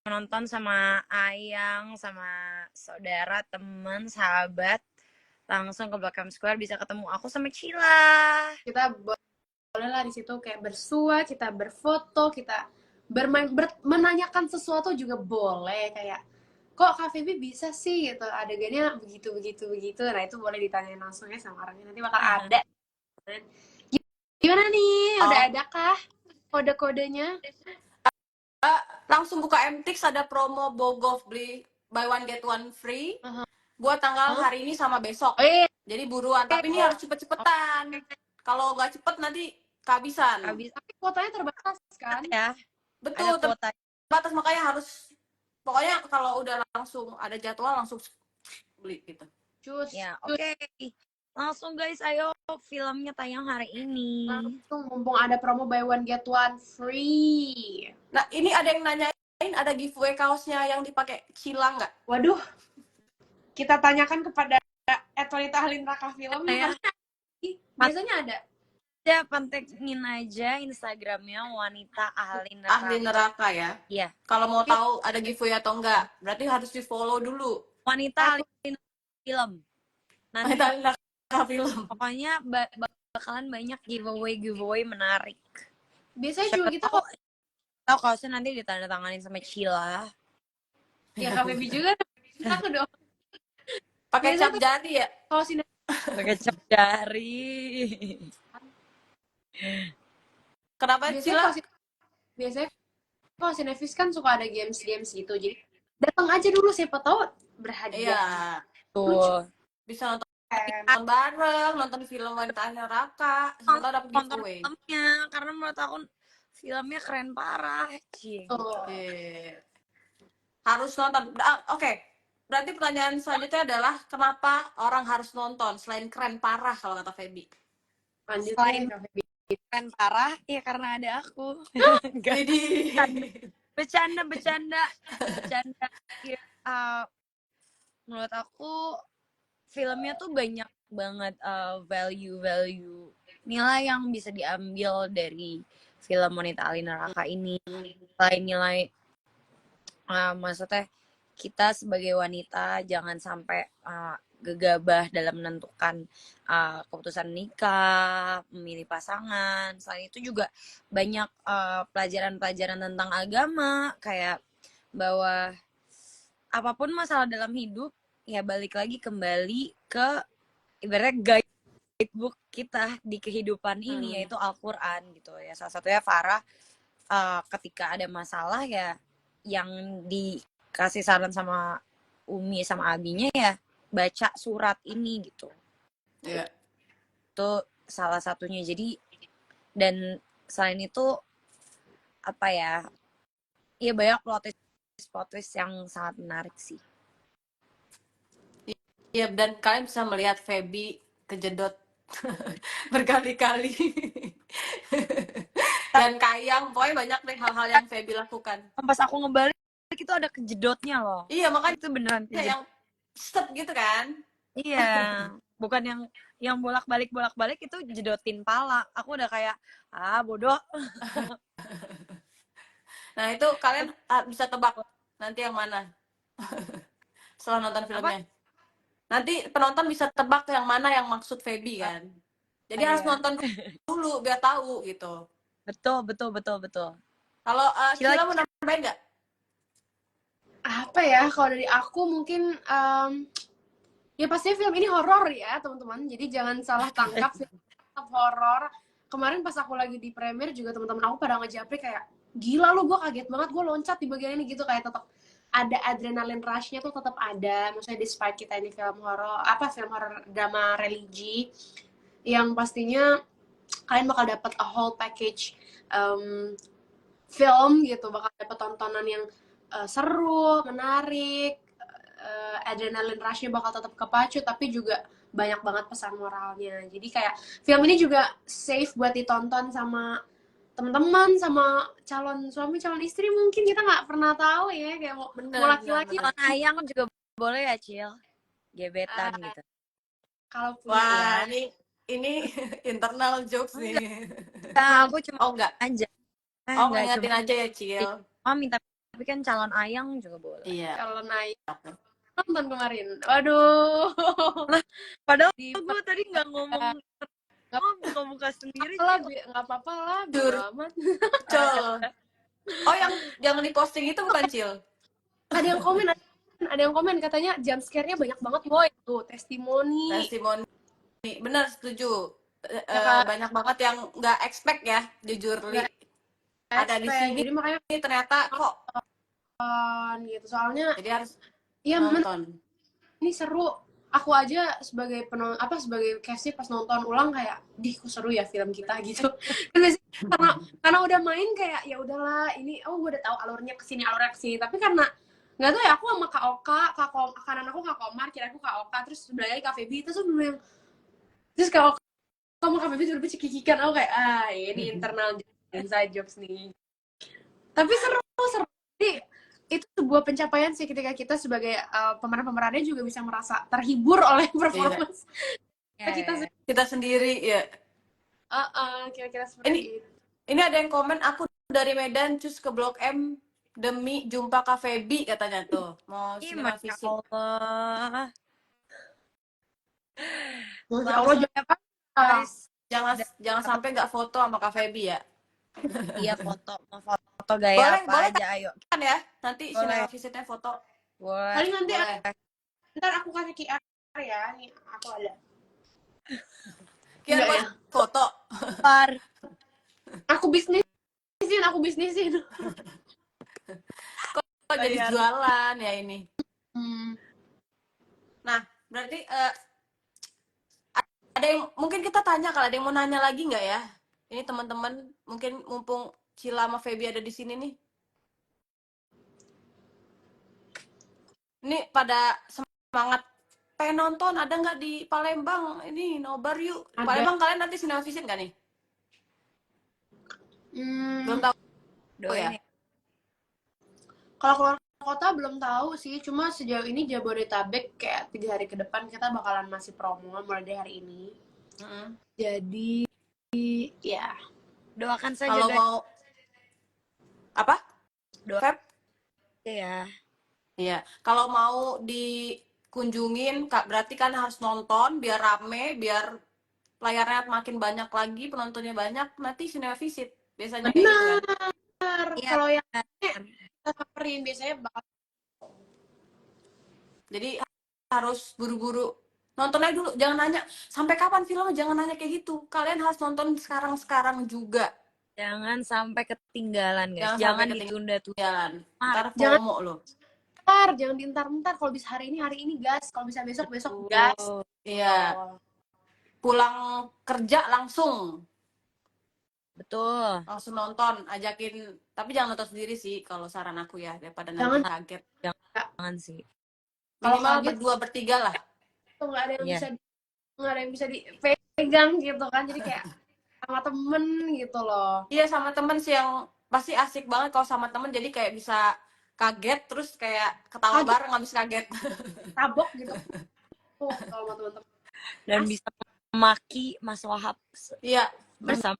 [SPEAKER 3] menonton sama Ayang, sama saudara, teman, sahabat, langsung ke Blok M Square bisa ketemu aku sama Cila.
[SPEAKER 1] Kita boleh lah di situ kayak bersua, kita berfoto, kita bermain, menanyakan sesuatu juga boleh, kayak kok Cafe B bisa sih gitu adegannya begitu. Nah itu boleh ditanyain langsung ya sama orangnya, nanti bakal ada. Gimana nih? Udah adakah kode-kodenya?
[SPEAKER 2] Langsung buka MTix, ada promo Bogov beli buy one get one free buat tanggal hari ini sama besok. Jadi buruan, tapi ini harus cepet-cepetan. Kalau nggak cepet nanti kehabisan.
[SPEAKER 1] Tapi kuotanya terbatas kan?
[SPEAKER 3] Ya.
[SPEAKER 2] Betul, terbatas, makanya harus, pokoknya kalau udah langsung ada jadwal langsung beli gitu.
[SPEAKER 3] Ya, oke. Langsung guys, ayo filmnya tayang hari ini.
[SPEAKER 1] Langsung mumpung ada promo buy one get one free.
[SPEAKER 2] Nah, ini ada yang nanyain ada giveaway kaosnya yang dipakai Cila nggak?
[SPEAKER 1] Waduh, kita tanyakan kepada Wanita Ahli Neraka Film. Biasanya ada.
[SPEAKER 3] Ya, pantengin aja Instagramnya Wanita Ahli Neraka.
[SPEAKER 2] Ahli Neraka ya?
[SPEAKER 3] Iya.
[SPEAKER 2] Kalau mau tahu ada giveaway atau enggak, berarti harus di follow dulu.
[SPEAKER 3] Wanita Ahli Neraka Film. Nanti
[SPEAKER 2] Wanita Ahli Neraka Film.
[SPEAKER 3] Pokoknya bakalan banyak giveaway menarik.
[SPEAKER 1] Biasanya juga kita kok
[SPEAKER 3] tahu kaosnya nanti ditandatanganin sama Cila.
[SPEAKER 1] Ya Cafe B juga aku dong.
[SPEAKER 2] Pakai cap jari ya?
[SPEAKER 1] Kalau sini
[SPEAKER 3] pakai cap jari.
[SPEAKER 2] Kenapa Cila?
[SPEAKER 1] Biasanya kalau Cinevis kan suka ada games gitu, jadi datang aja dulu, siapa tahu berhadiah.
[SPEAKER 2] Iya.
[SPEAKER 3] Tuh.
[SPEAKER 2] Bisa nonton bareng, nonton film Wanita Ahli Neraka, semoga dapat giveaway.
[SPEAKER 3] Filmnya, karena menurut aku filmnya keren parah.
[SPEAKER 2] Harus nonton. Oke. Berarti pertanyaan selanjutnya adalah kenapa orang harus nonton selain keren parah kalau kata Feby?
[SPEAKER 1] Selain
[SPEAKER 3] keren parah ya karena ada aku.
[SPEAKER 2] Jadi
[SPEAKER 3] bercanda. Ya, menurut aku filmnya tuh banyak banget value nilai yang bisa diambil dari film Wanita Ahli Neraka ini. Nilai maksudnya kita sebagai wanita jangan sampai gegabah dalam menentukan keputusan nikah, memilih pasangan. Selain itu juga banyak pelajaran-pelajaran tentang agama, kayak bahwa apapun masalah dalam hidup ya balik lagi kembali ke ibaratnya guidebook kita di kehidupan ini, yaitu Al-Quran gitu ya. Salah satunya Farah ketika ada masalah ya yang dikasih saran sama Umi sama Abinya ya baca surat ini gitu.
[SPEAKER 2] Iya.
[SPEAKER 3] Itu salah satunya. Jadi dan selain itu apa ya, ya banyak plot twist yang sangat menarik sih.
[SPEAKER 2] Iya, dan kalian bisa melihat Feby kejedot berkali-kali. Dan Kayang, pokoknya banyak deh hal-hal yang Feby lakukan.
[SPEAKER 3] Pas aku ngebalik itu ada kejedotnya loh.
[SPEAKER 2] Iya, makanya
[SPEAKER 3] Itu beneran kejedot.
[SPEAKER 2] yang set gitu kan.
[SPEAKER 3] Iya, bukan yang bolak-balik itu jedotin pala. Aku udah kayak bodoh.
[SPEAKER 2] Nah, itu kalian bisa tebak nanti yang mana setelah nonton filmnya. Nanti penonton bisa tebak yang mana yang maksud Feby kan. Jadi harus nonton dulu biar tahu gitu.
[SPEAKER 3] Betul.
[SPEAKER 2] Kalau
[SPEAKER 3] Cila
[SPEAKER 2] Cila mau nambahin nggak?
[SPEAKER 1] Apa ya, kalau dari aku mungkin ya pastinya film ini horor ya teman-teman, jadi jangan salah tangkap, film tetap horor. Kemarin pas aku lagi di premier juga teman-teman aku pada ngejapri kayak gila lu, gue kaget banget, gue loncat di bagian ini gitu, kayak tetap ada adrenalin rush-nya tuh tetap ada. Maksudnya despite kita ini film horor, film horor drama religi, yang pastinya kalian bakal dapat a whole package film gitu, bakal dapat tontonan yang seru, menarik, adrenalin rush-nya bakal tetap kepacu, tapi juga banyak banget pesan moralnya. Jadi kayak film ini juga safe buat ditonton sama teman-teman, sama calon suami, calon istri, mungkin kita nggak pernah tahu ya, kayak mau laki-laki.
[SPEAKER 3] calon ayang juga boleh ya, Cil. Gebetan gitu.
[SPEAKER 1] Kalau punya
[SPEAKER 2] Wah, ini internal jokes nih.
[SPEAKER 3] Nah, aku cuma
[SPEAKER 2] enggak.
[SPEAKER 3] aja.
[SPEAKER 2] Ngingetin aja ya, Cil.
[SPEAKER 3] Minta, tapi kan calon ayang juga boleh.
[SPEAKER 2] Iya.
[SPEAKER 1] Calon ayang nonton kemarin. Waduh.
[SPEAKER 3] Padahal gue tadi nggak ngomong, buka-buka sendiri.
[SPEAKER 1] Nggak apa-apa lah, bodo amat.
[SPEAKER 2] Cil. Oh, yang diposting itu bukan Cil?
[SPEAKER 1] Ada yang komen katanya jump scare-nya banyak banget boy. Tuh, testimoni.
[SPEAKER 2] Bener, setuju.
[SPEAKER 1] Ya,
[SPEAKER 2] banyak banget yang nggak expect ya, jujur Li. Ada di sini.
[SPEAKER 1] Jadi makanya
[SPEAKER 2] ternyata kok
[SPEAKER 1] gitu. Soalnya
[SPEAKER 2] jadi harus
[SPEAKER 1] iya
[SPEAKER 2] nonton.
[SPEAKER 1] Ini seru. Aku aja sebagai sebagai cast pas nonton ulang kayak, kok seru ya film kita gitu. Kan biasanya karena udah main kayak ya udahlah, ini gue udah tahu alurnya kesini. Tapi karena nggak tahu ya, aku sama Kak Oka, kanan aku Kak Komar, kira aku Kak Oka, terus sebelahnya Kak Feby, terus yang terus Kak Oka sama Kak Feby tiba-tiba cekikikan. Aku kayak ini internal inside jokes nih. Tapi seru. Jadi itu sebuah pencapaian sih ketika kita sebagai pemeran-pemerannya juga bisa merasa terhibur oleh performance
[SPEAKER 2] kita sendiri ya.
[SPEAKER 1] Kira-kira seperti itu.
[SPEAKER 2] Ini ada yang komen, aku dari Medan cus ke Blok M demi jumpa Kak Feby katanya tuh. Mau sinema fisik.
[SPEAKER 3] Allah.
[SPEAKER 1] Allah,
[SPEAKER 2] jangan sampai nggak foto sama Kak Feby ya.
[SPEAKER 3] Iya, mau foto gaya
[SPEAKER 2] boleh
[SPEAKER 3] aja, ayo.
[SPEAKER 2] Kan ya, nanti sinema visitnya foto.
[SPEAKER 3] Boleh.
[SPEAKER 1] Paling nanti ntar aku kasih QR ya, nih aku ada.
[SPEAKER 2] QR ya? Foto.
[SPEAKER 1] Aku bisnisin.
[SPEAKER 2] Kok jadi jualan ya ini? Nah, berarti ada yang mungkin kita tanya, kalau ada yang mau nanya lagi nggak ya? Ini teman-teman, mungkin mumpung Cila sama Feby ada di sini nih. Ini pada semangat pengen nonton, ada nggak di Palembang? Ini nobar yuk. Di Palembang kalian nanti sinema visit nggak nih? Belum tahu. Ya.
[SPEAKER 1] Kalau keluar kota belum tahu sih, cuma sejauh ini Jabodetabek kayak 3 hari ke depan kita bakalan masih promo mulai dari hari ini. Jadi ya
[SPEAKER 3] doakan saja
[SPEAKER 2] kalau mau apa?
[SPEAKER 3] Feb ya.
[SPEAKER 2] Iya, kalau mau di kunjungin, berarti kan harus nonton biar rame, biar layarnya makin banyak lagi, penontonnya banyak, nanti Cinema Visit. Biasanya kayak gitu kan.
[SPEAKER 1] Benar.
[SPEAKER 3] Iya.
[SPEAKER 1] Kalau yang kita samperin biasanya bakal
[SPEAKER 2] Jadi harus buru-buru nontonnya dulu, jangan nanya sampai kapan filmnya, jangan nanya kayak gitu. Kalian harus nonton sekarang juga.
[SPEAKER 3] Jangan sampai ketinggalan guys.
[SPEAKER 2] Jangan
[SPEAKER 3] Jangan
[SPEAKER 2] sampai
[SPEAKER 3] ditunda-tunda.
[SPEAKER 2] ketinggalan. Ntar
[SPEAKER 1] jangan
[SPEAKER 2] FOMO loh.
[SPEAKER 1] jangan diintar-intar. Kalau bisa hari ini gas, kalau bisa besok gas.
[SPEAKER 2] Iya. Pulang kerja langsung
[SPEAKER 3] Betul.
[SPEAKER 2] nonton, ajakin, tapi jangan nonton sendiri sih kalau saran aku ya, daripada nanti kaget.
[SPEAKER 3] Jangan sih.
[SPEAKER 1] Kalau
[SPEAKER 2] Minimal
[SPEAKER 1] kaget
[SPEAKER 2] berdua bertiga lah.
[SPEAKER 1] tuh nggak ada yang
[SPEAKER 3] Iya.
[SPEAKER 1] bisa nggak ada yang bisa dipegang gitu kan, jadi kayak sama temen gitu loh.
[SPEAKER 2] Iya, sama temen sih yang pasti asik banget kalau sama temen, jadi kayak bisa kaget terus kayak ketawa bareng habis kaget.
[SPEAKER 1] Tabok gitu tuh kalau sama temen-temen.
[SPEAKER 3] Dan bisa memaki Mas Wahab
[SPEAKER 2] Iya,
[SPEAKER 3] bersama.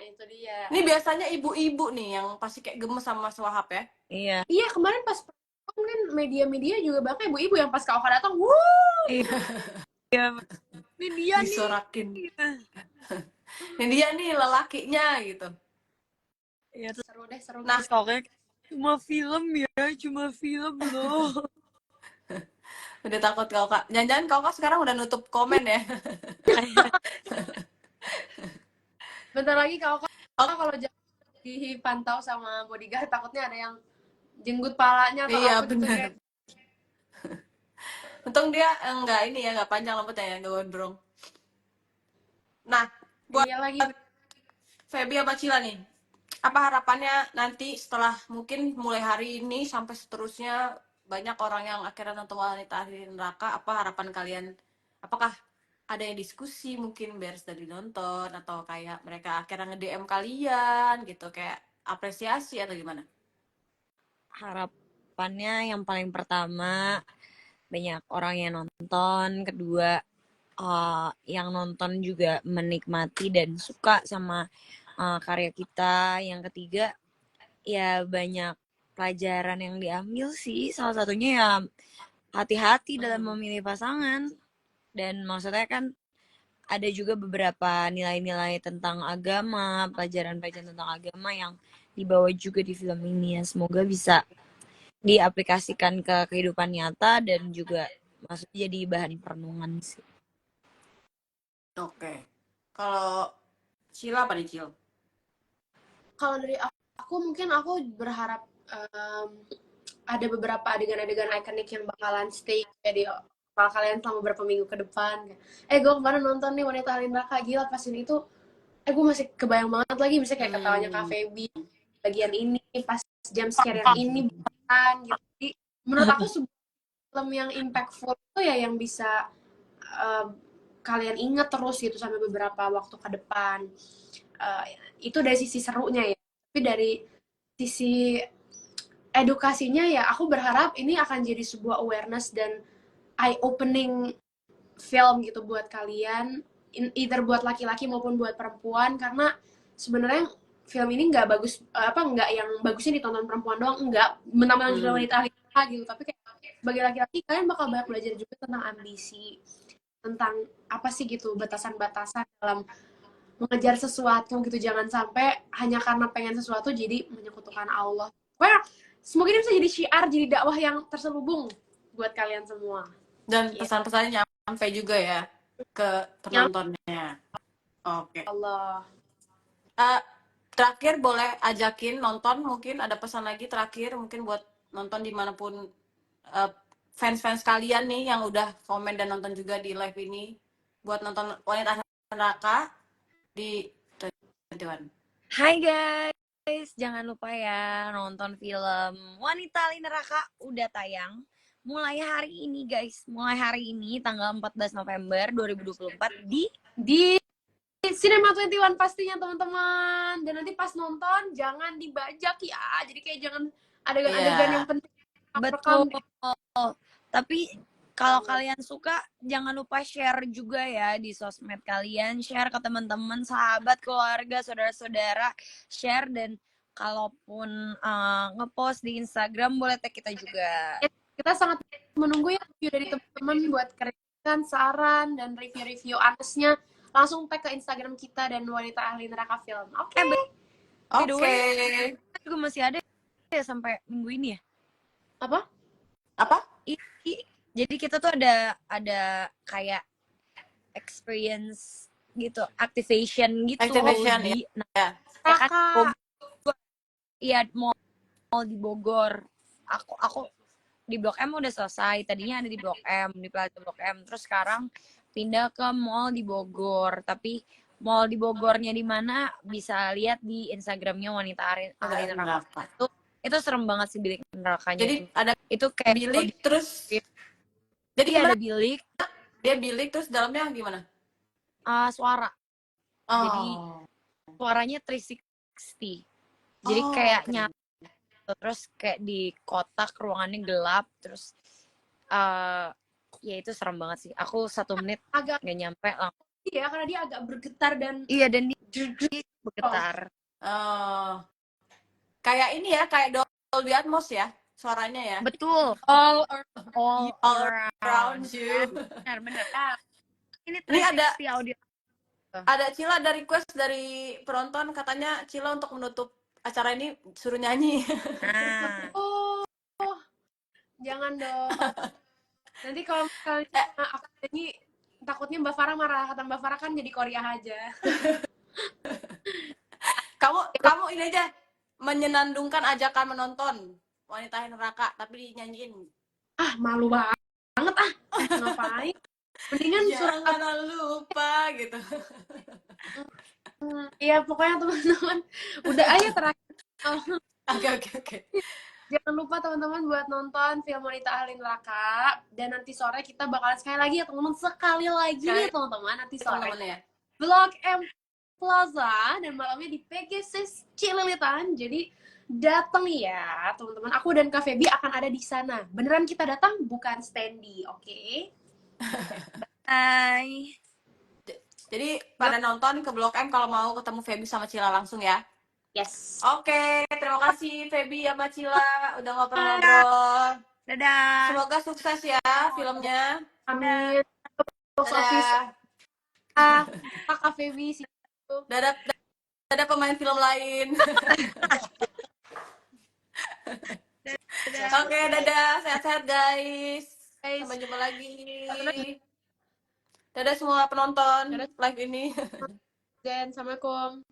[SPEAKER 1] Itu dia.
[SPEAKER 2] ini biasanya ibu-ibu nih yang pasti kayak gemes sama Mas Wahab ya.
[SPEAKER 1] Iya, kemarin pas kan media-media juga bahkan ibu-ibu yang pas Kak Oka datang, wuh.
[SPEAKER 3] Iya. Ini dia
[SPEAKER 2] disorakin.
[SPEAKER 3] nih.
[SPEAKER 2] Ini dia nih lelakinya gitu.
[SPEAKER 3] Iya,
[SPEAKER 1] Seru deh, seru.
[SPEAKER 2] Nah,
[SPEAKER 3] cuma film loh.
[SPEAKER 2] udah takut Kak. Jangan-jangan Kak sekarang udah nutup komen ya.
[SPEAKER 1] Bentar lagi Kak Oka kalau dipantau sama bodyguard takutnya ada yang jenggut palanya atau
[SPEAKER 2] Iya,
[SPEAKER 1] apa gitu
[SPEAKER 2] bener.
[SPEAKER 1] kayak.
[SPEAKER 2] Untung dia enggak ini ya, enggak panjang rambutnya ya, enggak gondrong. Nah, buat
[SPEAKER 1] Iya lagi.
[SPEAKER 2] Feby sama Cila nih, apa harapannya nanti setelah mungkin mulai hari ini sampai seterusnya banyak orang yang akhirnya nonton Wanita Ahli Neraka, apa harapan kalian? Apakah ada yang diskusi mungkin biar dari nonton, atau kayak mereka akhirnya nge-DM kalian gitu, kayak apresiasi atau gimana?
[SPEAKER 3] Harapannya yang paling pertama banyak orang yang nonton, kedua yang nonton juga menikmati dan suka sama karya kita, yang ketiga ya banyak pelajaran yang diambil sih, salah satunya ya hati-hati dalam memilih pasangan. Dan maksudnya kan ada juga beberapa nilai-nilai tentang agama, pelajaran-pelajaran tentang agama yang dibawa juga di film ini ya. Semoga bisa diaplikasikan ke kehidupan nyata dan juga maksudnya jadi bahan perenungan sih.
[SPEAKER 2] Oke. Kalau Cila apa nih, Cil?
[SPEAKER 1] Kalau dari aku mungkin aku berharap ada beberapa adegan-adegan ikonik yang bakalan stay di kepala kalian selama beberapa minggu ke depan. Gue kemarin nonton nih Wanita Ahli Neraka, gila pas ini tuh gue masih kebayang banget lagi misalnya kayak ketawanya Kak Feby bagian ini, pas jam scare yang ini bukan gitu. Jadi menurut aku sebuah film yang impactful itu ya yang bisa kalian ingat terus gitu sampai beberapa waktu ke depan. Itu dari sisi serunya ya. Tapi dari sisi edukasinya ya aku berharap ini akan jadi sebuah awareness dan eye opening film gitu buat kalian, either buat laki-laki maupun buat perempuan, karena sebenarnya film ini nggak bagus nggak yang bagusnya ditonton perempuan doang, enggak menambah juga wanita gitu, tapi kayak sebagai laki-laki kalian bakal banyak belajar juga tentang ambisi, tentang apa sih gitu batasan-batasan dalam mengejar sesuatu gitu. Jangan sampai hanya karena pengen sesuatu jadi menyekutukan Allah. Semoga ini bisa jadi syiar, jadi dakwah yang terselubung buat kalian semua.
[SPEAKER 2] Dan pesan-pesannya nyampe juga ya ke penontonnya. Oke.
[SPEAKER 1] Allah.
[SPEAKER 2] Terakhir boleh ajakin nonton, mungkin ada pesan lagi terakhir mungkin buat nonton dimanapun fans-fans kalian nih yang udah komen dan nonton juga di live ini, buat nonton Wanita Ahli Neraka di 21.
[SPEAKER 3] Hai guys, jangan lupa ya nonton film Wanita Ahli Neraka udah tayang mulai hari ini guys. Mulai hari ini tanggal 14 November 2024 di
[SPEAKER 1] Cinema 21 pastinya teman-teman. Dan nanti pas nonton jangan dibajak ya. Jadi kayak jangan adegan-adegan yang penting.
[SPEAKER 3] Betul. Tapi kalau kalian suka, jangan lupa share juga ya di sosmed kalian. Share ke teman-teman, sahabat, keluarga, saudara-saudara. Share, dan kalaupun ngepost di Instagram, boleh tag kita juga.
[SPEAKER 1] Kita sangat menunggu ya review dari teman-teman buat kritikan, saran, dan review-review honestnya. Langsung tag ke Instagram kita dan Wanita Ahli Neraka Film. Oke.
[SPEAKER 3] By the
[SPEAKER 2] Oke.
[SPEAKER 3] way, kita juga masih ada ya sampai minggu ini ya.
[SPEAKER 1] Apa?
[SPEAKER 3] Jadi kita tuh ada kayak experience gitu, activation gitu
[SPEAKER 2] Activation,
[SPEAKER 3] di
[SPEAKER 2] ya.
[SPEAKER 3] ya kan,
[SPEAKER 1] Kakak.
[SPEAKER 3] iya mall di Bogor. Aku di Blok M udah selesai. Tadinya ada di Blok M, di Plaza Blok M. Terus sekarang pindah ke mall di Bogor. Tapi mall di Bogornya di mana bisa lihat di Instagramnya Wanita Ahli Neraka. Itu serem banget sih bilik nerakanya.
[SPEAKER 2] Jadi ada
[SPEAKER 3] itu kayak
[SPEAKER 2] bilik terus. Jadi
[SPEAKER 3] iya, ada
[SPEAKER 2] gimana?
[SPEAKER 3] bilik,
[SPEAKER 2] Dia bilik terus dalamnya gimana?
[SPEAKER 3] suara. Jadi suaranya 360. Jadi kayak
[SPEAKER 2] keren.
[SPEAKER 3] terus kayak di kotak ruangannya gelap terus ya itu serem banget sih. Aku 1 menit
[SPEAKER 1] Agak
[SPEAKER 3] nggak nyampe langsung.
[SPEAKER 1] ya, karena dia agak bergetar dan
[SPEAKER 3] Iya, dan dia bergetar.
[SPEAKER 2] Kayak ini ya, kayak Dolby Atmos ya suaranya ya.
[SPEAKER 3] Betul.
[SPEAKER 1] all
[SPEAKER 2] around you.
[SPEAKER 3] Benar. Ini
[SPEAKER 2] ada
[SPEAKER 3] 360 audio.
[SPEAKER 2] Ada Cila, ada request dari penonton, katanya Cila untuk menutup acara ini suruh nyanyi.
[SPEAKER 1] Oh, jangan dong. Nanti kalau misalnya aku nyanyi, takutnya Mbak Farah marah. Kata Mbak Farah kan jadi Korea aja.
[SPEAKER 2] Kamu ini aja, menyenandungkan ajakan menonton Wanita Ahli Neraka, tapi dinyanyiin.
[SPEAKER 1] Malu banget ngapain? Mendingan
[SPEAKER 2] Jangan lupa gitu.
[SPEAKER 1] Iya, pokoknya teman-teman udah aja terakhir.
[SPEAKER 2] Oke.
[SPEAKER 1] Jangan lupa teman-teman buat nonton film Wanita Ahli Neraka, dan nanti sore kita bakalan sekali lagi ya teman-teman, sekali lagi nih teman-teman, nanti sore
[SPEAKER 2] Ya.
[SPEAKER 1] Blok M Plaza dan malamnya di PGC Cililitan. Jadi datang ya teman-teman, aku dan Kak Feby akan ada di sana. Beneran kita datang, bukan standy, oke?
[SPEAKER 3] Hai.
[SPEAKER 2] Jadi pada nonton ke Blok M kalau mau ketemu Feby sama Cila langsung ya.
[SPEAKER 1] Yes.
[SPEAKER 2] Oke, terima kasih Feby sama Cila udah ngobrol-ngobrol.
[SPEAKER 3] Dadah.
[SPEAKER 2] Semoga sukses ya filmnya.
[SPEAKER 1] Amin.
[SPEAKER 2] Dadah.
[SPEAKER 1] Kak Feby sih.
[SPEAKER 2] Dadah pemain film lain. Oke, dadah. Sehat-sehat guys. Sampai jumpa lagi. Dadah semua penonton live ini.
[SPEAKER 1] Dan assalamualaikum.